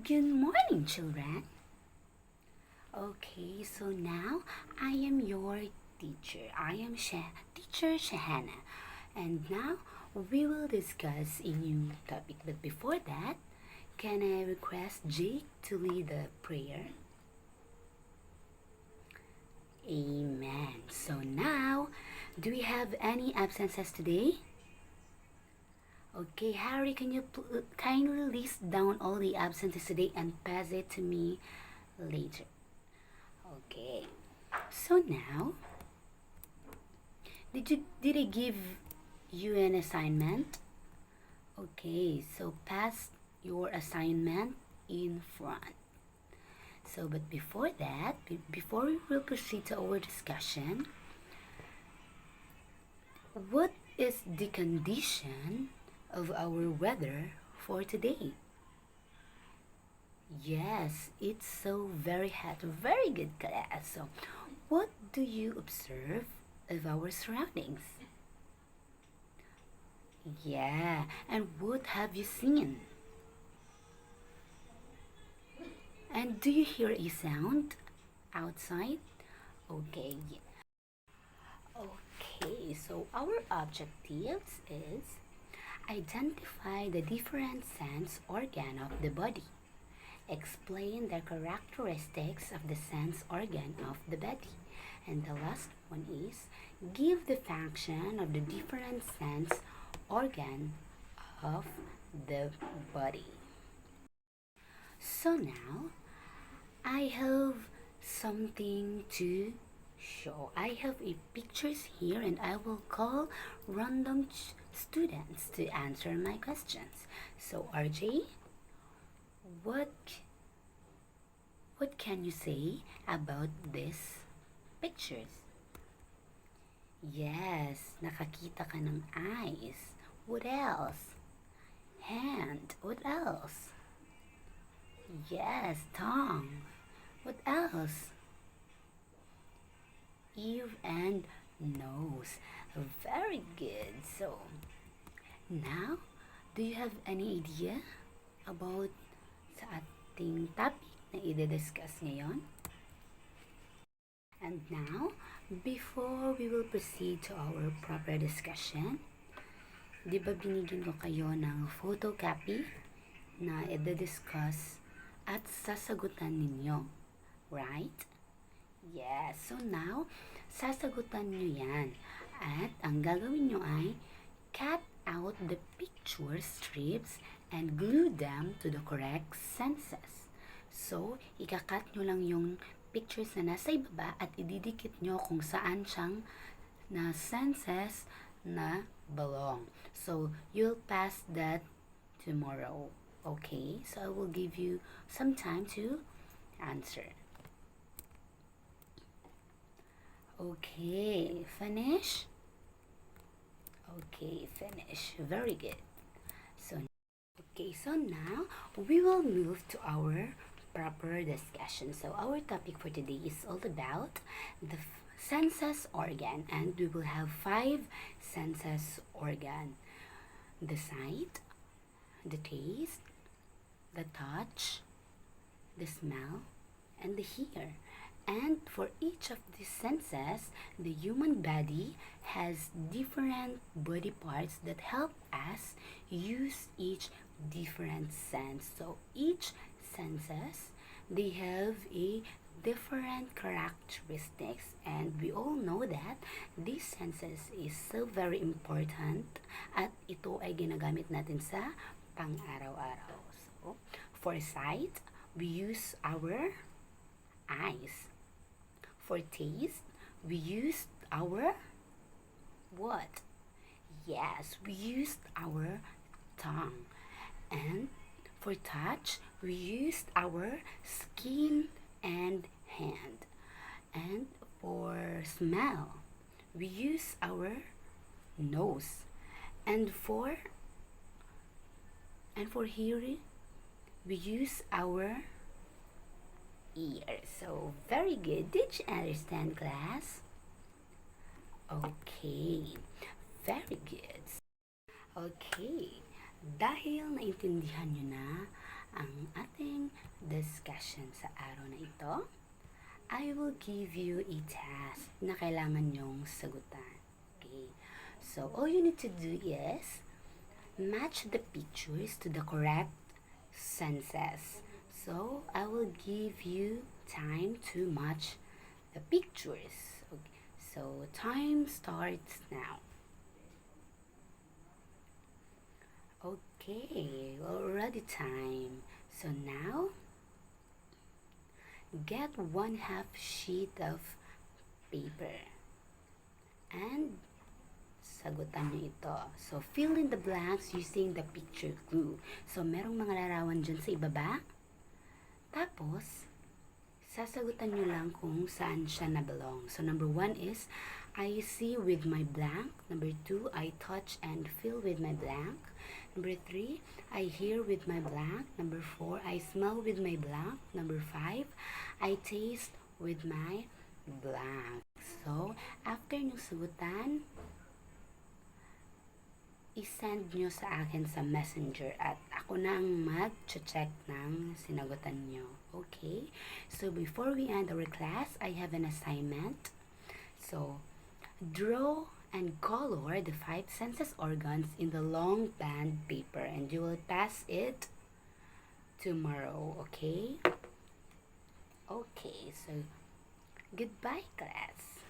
Good morning, children. Okay, so now I am your teacher. I am teacher Shahana. And now we will discuss a new topic. But before that, can I request Jake to lead the prayer? Amen. So now, do we have any absences today? Okay, Harry, can you kindly list down all the absences today and pass it to me later? Okay. So now, did I give you an assignment? Okay, so pass your assignment in front. So, but before that, before we will proceed to our discussion, what is the condition of our weather for today? Yes, it's so very hot. Very good, class. So, what do you observe of our surroundings? Yeah, and what have you seen? And do you hear a sound outside? Okay, okay, so our objectives is identify the different sense organ of the body. Explain the characteristics of the sense organ of the body. And the last one is give the function of the different sense organ of the body. So now I have something to show. I have a pictures here and I will call random students to answer my questions. So RJ, what can you say about these pictures? Yes, nakakita ka ng eyes. What else? Hand. What else? Yes, tongue. What else? Ear and nose. Very good. So, now, do you have any idea about sa ating topic na i-discuss ngayon? And now, before we will proceed to our proper discussion, di ba binigyan ko kayo ng photocopy na i-discuss at sasagutan ninyo? Right? Yes. So now, sasagutan nyo yan. At ang gagawin nyo ay cut out the picture strips and glue them to the correct senses. So, ikakat nyo lang yung pictures na nasa ibaba at ididikit nyo kung saan siyang na senses na belong. So, you'll pass that tomorrow. Okay? So, I will give you some time to answer. Okay, finish? Okay, finish. Very good. So now we will move to our proper discussion. So our topic for today is all about the senses organ, and we will have 5 senses organ: the sight, the taste, the touch, the smell, and the hear. And for each of these senses, the human body has different body parts that help us use each different sense. So each senses, they have a different characteristics, and we all know that these senses is so very important at ito ay ginagamit natin sa pang-araw-araw. So, for sight, we use our eyes. For taste, we used our what? Yes, we used our tongue. And for touch, we used our skin and hand. And for smell, we use our nose. And for hearing, we use our ear. So, very good. Did you understand, class? Okay. Very good. Okay. Dahil naintindihan nyo na ang ating discussion sa araw na ito, I will give you a task na kailangan nyong sagutan. Okay? So, all you need to do is match the pictures to the correct senses. So, I will give you time to match the pictures. Okay. So, time starts now. Okay, already time. So now, get 1/2 sheet of paper and sagutan nyo ito. So, fill in the blanks using the picture clue. So, merong mga larawan dyan sa ibaba. Tapos, sasagutan nyo lang kung saan siya na-belong. So, number 1 is, I see with my blank. Number 2, I touch and feel with my blank. Number 3, I hear with my blank. Number 4, I smell with my blank. Number 5, I taste with my blank. So, after nyo sagutan, i-send nyo sa akin sa messenger at ako na ang mag-check ng sinagutan nyo. Okay? So, before we end our class, I have an assignment. So, draw and color the 5 senses organs in the long band paper and you will pass it tomorrow. Okay? Okay, so goodbye class.